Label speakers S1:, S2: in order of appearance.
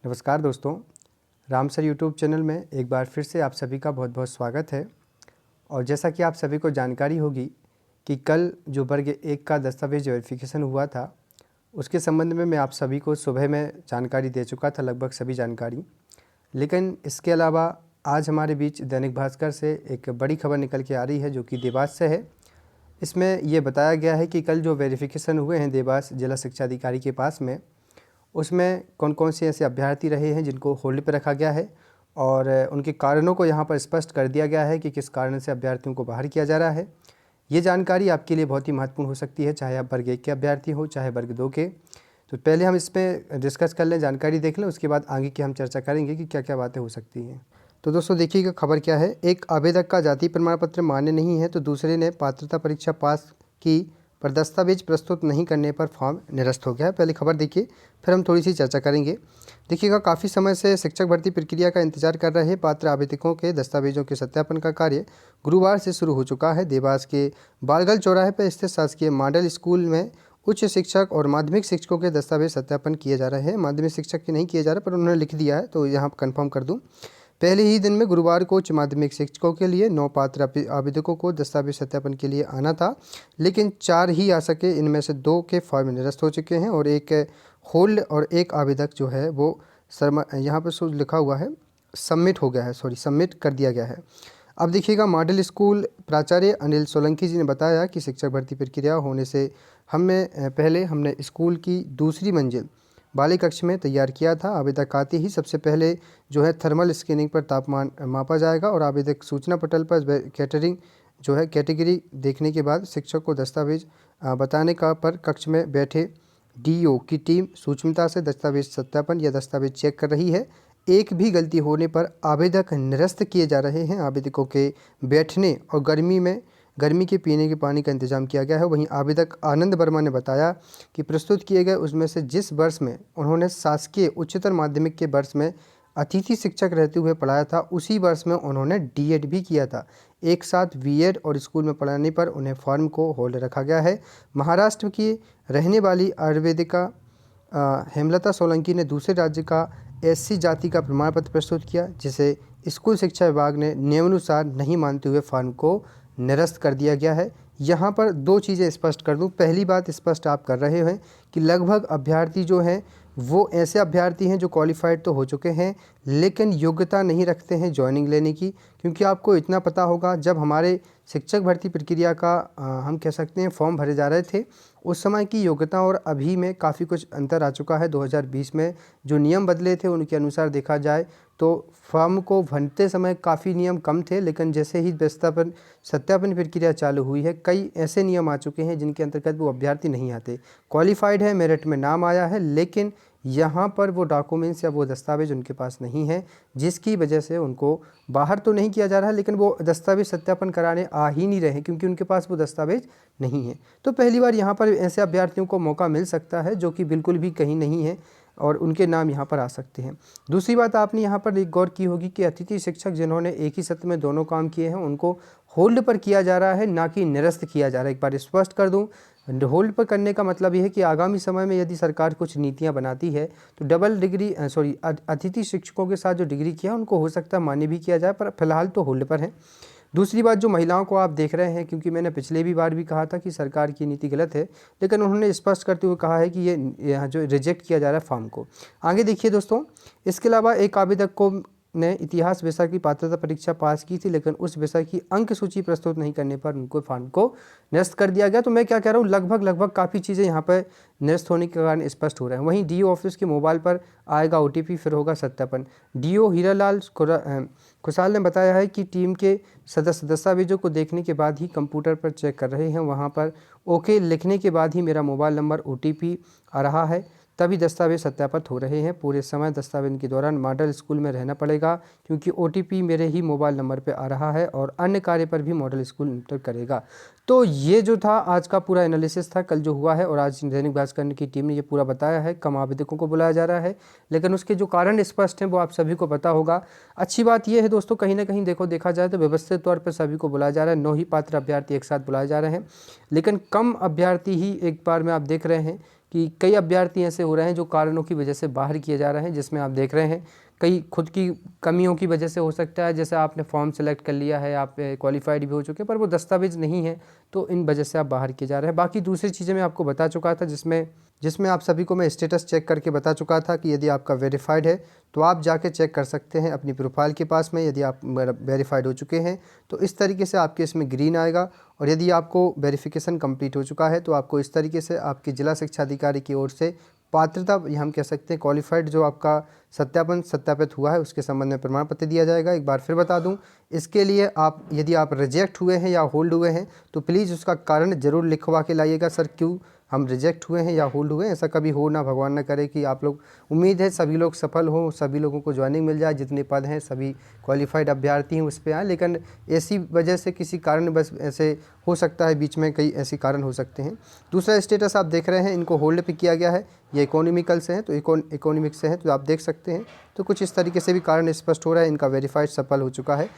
S1: नमस्कार दोस्तों, Ramsar YouTube channel में एक बार फिर से आप सभी का बहुत बहुत स्वागत है। और जैसा कि आप सभी को जानकारी होगी कि कल जो वर्ग 1 का दस्तावेज वेरिफिकेशन हुआ था, उसके संबंध में मैं आप सभी को सुबह में जानकारी दे चुका था, लगभग सभी जानकारी। लेकिन इसके अलावा आज हमारे बीच दैनिक भास्कर से एक बड़ी खबर निकल के आ रही है जो कि देवास से है। इसमें ये बताया गया है कि कल जो वेरिफिकेशन हुए हैं देवास जिला शिक्षा अधिकारी के पास में, उसमें कौन कौन से ऐसे अभ्यर्थी रहे हैं जिनको होल्ड पर रखा गया है और उनके कारणों को यहाँ पर स्पष्ट कर दिया गया है कि किस कारण से अभ्यर्थियों को बाहर किया जा रहा है। ये जानकारी आपके लिए बहुत ही महत्वपूर्ण हो सकती है, चाहे आप वर्ग 1 के अभ्यर्थी हो चाहे वर्ग 2 के। तो पहले हम इस पर डिस्कस कर लें, जानकारी देख लें, उसके बाद आगे की हम चर्चा करेंगे कि क्या क्या बातें हो सकती हैं। तो दोस्तों देखिएगा खबर क्या है। एक आवेदक का जाति प्रमाण पत्र मान्य नहीं है तो दूसरे ने पात्रता परीक्षा पास की पर दस्तावेज प्रस्तुत नहीं करने पर फॉर्म निरस्त हो गया है। पहले खबर देखिए, फिर हम थोड़ी सी चर्चा करेंगे। देखिएगा, काफ़ी समय से शिक्षक भर्ती प्रक्रिया का इंतजार कर रहे पात्र आवेदकों के दस्तावेजों के सत्यापन का कार्य गुरुवार से शुरू हो चुका है। देवास के बालगल चौराहे पर स्थित शासकीय मॉडल स्कूल में उच्च शिक्षक और माध्यमिक शिक्षकों के दस्तावेज सत्यापन किए जा रहे हैं। माध्यमिक शिक्षक के नहीं किए जा रहे, पर उन्होंने लिख दिया है तो यहाँ कन्फर्म कर दूँ। पहले ही दिन में गुरुवार को उच्च माध्यमिक शिक्षकों के लिए 9 पात्र आवेदकों को दस्तावेज सत्यापन के लिए आना था, लेकिन 4 ही आ सके। इनमें से 2 के फॉर्म निरस्त हो चुके हैं और एक होल्ड और एक आवेदक जो है वो यहाँ पर लिखा हुआ है सबमिट हो गया है, सबमिट कर दिया गया है। अब देखिएगा, मॉडल स्कूल प्राचार्य अनिल सोलंकी जी ने बताया कि शिक्षक भर्ती प्रक्रिया होने से पहले हमने स्कूल की दूसरी मंजिल बाली कक्ष में तैयार किया था। आवेदक आते ही सबसे पहले जो है थर्मल स्कैनिंग पर तापमान मापा जाएगा और आवेदक सूचना पटल पर कैटेगरी देखने के बाद शिक्षक को दस्तावेज बताने का पर कक्ष में बैठे डीओ की टीम सूक्ष्मता से दस्तावेज सत्यापन या दस्तावेज चेक कर रही है। एक भी गलती होने पर आवेदक निरस्त किए जा रहे हैं। आवेदकों के बैठने और गर्मी के पीने के पानी का इंतजाम किया गया है। वहीं आवेदक आनंद वर्मा ने बताया कि प्रस्तुत किए गए उसमें से जिस वर्ष में उन्होंने शासकीय उच्चतर माध्यमिक के वर्ष में अतिथि शिक्षक रहते हुए पढ़ाया था, उसी वर्ष में उन्होंने डीएड भी किया था। एक साथ बीएड और स्कूल में पढ़ाने पर उन्हें फॉर्म को होल्ड रखा गया है। महाराष्ट्र की रहने वाली आयुर्वेदिका हेमलता सोलंकी ने दूसरे राज्य का एससी जाति का प्रमाण पत्र प्रस्तुत किया, जिसे स्कूल शिक्षा विभाग ने नियमानुसार नहीं मानते हुए फॉर्म को निरस्त कर दिया गया है। यहाँ पर 2 चीज़ें स्पष्ट कर दूँ। पहली बात स्पष्ट आप कर रहे हैं कि लगभग अभ्यर्थी जो हैं वो ऐसे अभ्यर्थी हैं जो क्वालिफाइड तो हो चुके हैं लेकिन योग्यता नहीं रखते हैं ज्वाइनिंग लेने की। क्योंकि आपको इतना पता होगा, जब हमारे शिक्षक भर्ती प्रक्रिया का हम कह सकते हैं फॉर्म भरे जा रहे थे, उस समय की योग्यता और अभी में काफ़ी कुछ अंतर आ चुका है। 2020 में जो नियम बदले थे उनके अनुसार देखा जाए तो फॉर्म को भरते समय काफ़ी नियम कम थे, लेकिन जैसे ही सत्यापन प्रक्रिया चालू हुई है, कई ऐसे नियम आ चुके हैं जिनके अंतर्गत वो अभ्यर्थी नहीं आते। क्वालिफाइड है, मेरिट में नाम आया है, लेकिन यहाँ पर वो डॉक्यूमेंट्स या वो दस्तावेज उनके पास नहीं है, जिसकी वजह से उनको बाहर तो नहीं किया जा रहा है, लेकिन वो दस्तावेज सत्यापन कराने आ ही नहीं रहे क्योंकि उनके पास वो दस्तावेज नहीं है। तो पहली बार यहाँ पर ऐसे अभ्यर्थियों को मौका मिल सकता है जो कि बिल्कुल भी कहीं नहीं है और उनके नाम यहाँ पर आ सकते हैं। दूसरी बात आपने यहाँ पर एक गौर की होगी कि अतिथि शिक्षक जिन्होंने एक ही सत्र में दोनों काम किए हैं उनको होल्ड पर किया जा रहा है, ना कि निरस्त किया जा रहा है। एक बार स्पष्ट कर दूं, होल्ड पर करने का मतलब यह है कि आगामी समय में यदि सरकार कुछ नीतियां बनाती है तो अतिथि शिक्षकों के साथ जो डिग्री किया उनको हो सकता है मान्य भी किया जाए, पर फिलहाल तो होल्ड पर है। दूसरी बात, जो महिलाओं को आप देख रहे हैं, क्योंकि मैंने पिछले भी बार भी कहा था कि सरकार की नीति गलत है, लेकिन उन्होंने स्पष्ट करते हुए कहा है कि ये यहाँ जो रिजेक्ट किया जा रहा है फॉर्म को। आगे देखिए दोस्तों, इसके अलावा एक आवेदक को ने इतिहास विषय की पात्रता परीक्षा पास की थी, लेकिन उस विषय की अंक सूची प्रस्तुत नहीं करने पर उनको फॉर्म को निरस्त कर दिया गया। तो मैं क्या कह रहा हूँ, लगभग काफ़ी चीज़ें यहाँ पर निरस्त होने के कारण स्पष्ट हो रहे हैं। वहीं डीओ ऑफिस के मोबाइल पर आएगा ओटीपी, फिर होगा सत्यापन। डीओ हीरालाल खुशाल ने बताया है कि टीम के सदस्य दस्तावेजों को देखने के बाद ही कंप्यूटर पर चेक कर रहे हैं। वहाँ पर ओके लिखने के बाद ही मेरा मोबाइल नंबर ओटीपी आ रहा है, तभी दस्तावेज सत्यापित हो रहे हैं। पूरे समय दस्तावेज के दौरान मॉडल स्कूल में रहना पड़ेगा क्योंकि ओटीपी मेरे ही मोबाइल नंबर पे आ रहा है और अन्य कार्य पर भी मॉडल स्कूल इंटर करेगा। तो ये जो था आज का पूरा एनालिसिस था, कल जो हुआ है, और आज दैनिक भास्कर की टीम ने ये पूरा बताया है। कम आवेदकों को बुलाया जा रहा है, लेकिन उसके जो कारण स्पष्ट हैं वो आप सभी को पता होगा। अच्छी बात यह है दोस्तों, कहीं ना कहीं देखा जाए तो व्यवस्थित तौर पर सभी को बुलाया जा रहा है। 9 ही पात्र अभ्यर्थी एक साथ बुलाए जा रहे हैं, लेकिन कम अभ्यर्थी ही एक बार में आप देख रहे हैं कि कई अभ्यर्थी ऐसे हो रहे हैं जो कारणों की वजह से बाहर किए जा रहे हैं, जिसमें आप देख रहे हैं कई खुद की कमियों की वजह से हो सकता है। जैसे आपने फॉर्म सेलेक्ट कर लिया है, आप क्वालिफाइड भी हो चुके हैं, पर वो दस्तावेज नहीं है, तो इन वजह से आप बाहर किए जा रहे हैं। बाकी दूसरी चीज़ें मैं आपको बता चुका था, जिसमें जिसमें आप सभी को मैं स्टेटस चेक करके बता चुका था कि यदि आपका वेरीफाइड है तो आप जाके चेक कर सकते हैं अपनी प्रोफाइल के पास में, यदि आप वेरीफाइड हो चुके हैं तो इस तरीके से आपके इसमें ग्रीन आएगा। और यदि आपको वेरिफिकेशन कंप्लीट हो चुका है तो आपको इस तरीके से आपके जिला शिक्षा अधिकारी की ओर से पात्रता, या हम कह सकते हैं क्वालिफाइड, जो आपका सत्यापित हुआ है उसके संबंध में प्रमाण पत्र दिया जाएगा। एक बार फिर बता दूं, इसके लिए आप यदि आप रिजेक्ट हुए हैं या होल्ड हुए हैं तो प्लीज़ उसका कारण ज़रूर लिखवा के लाइएगा, सर क्यों हम रिजेक्ट हुए हैं या होल्ड हुए हैं। ऐसा कभी हो ना, भगवान ना करे कि आप लोग, उम्मीद है सभी लोग सफल हों, सभी लोगों को ज्वाइनिंग मिल जाए, जितने पद हैं सभी क्वालिफाइड अभ्यर्थी हैं उस पर आए, लेकिन ऐसी वजह से किसी कारण बस ऐसे हो सकता है, बीच में कई ऐसे कारण हो सकते हैं। दूसरा स्टेटस आप देख रहे हैं, इनको होल्ड पे किया गया है, ये इकोनॉमिकल से हैं तो इकोनॉमिक से हैं तो आप देख सकते हैं। तो कुछ इस तरीके से भी कारण स्पष्ट हो रहा है, इनका वेरीफाइड सफल हो चुका है।